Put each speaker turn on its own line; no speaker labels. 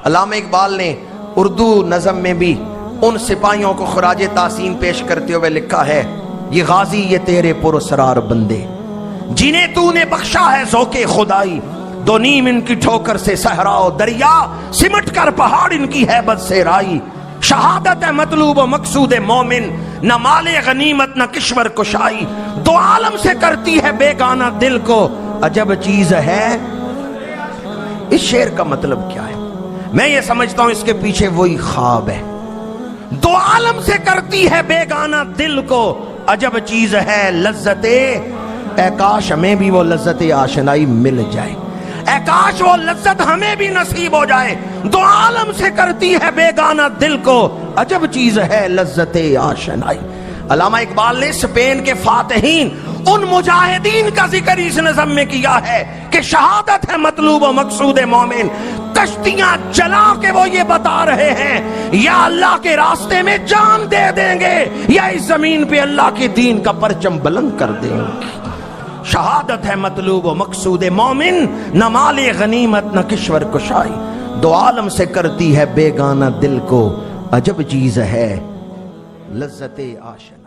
علامہ اقبال نے اردو نظم میں بھی ان سپاہیوں کو خراج تحسین پیش کرتے ہوئے لکھا ہے، یہ غازی یہ تیرے پراسرار بندے جنہیں تو نے بخشا ہے ذوق خدائی، دو نیم ان کی ٹھوکر سے صحرا و دریا، سمٹ کر پہاڑ ان کی ہیبت سے رائی، شہادت ہے مطلوب و مقصود مومن، نہ مال غنیمت نہ کشور کشائی، دو عالم سے کرتی ہے بیگانہ دل کو عجب چیز ہے۔ اس شعر کا مطلب کیا ہے؟ میں یہ سمجھتا ہوں اس کے پیچھے وہی خواب ہے، دو عالم سے کرتی ہے بیگانہ دل کو عجب چیز ہے لذت، اے کاش ہمیں بھی وہ لذت آشنائی مل جائے، اے کاش وہ لذت ہمیں بھی نصیب ہو جائے، دو عالم سے کرتی ہے بیگانہ دل کو عجب چیز ہے لذت آشنائی۔ علامہ اقبال نے اسپین کے فاتحین ان مجاہدین کا ذکر اس نظم میں کیا ہے کہ شہادت ہے مطلوب و مقصود مومن، کشتیاں جلا کے وہ یہ بتا رہے ہیں یا اللہ کے راستے میں جان دے دیں گے یا اس زمین پہ اللہ کے دین کا پرچم بلند کر دیں گے۔ شہادت ہے مطلوب و مقصود مومن، نہ مال غنیمت نہ کشور کشائی، دو عالم سے کرتی ہے بیگانہ دل کو عجب چیز ہے لذت آشنا۔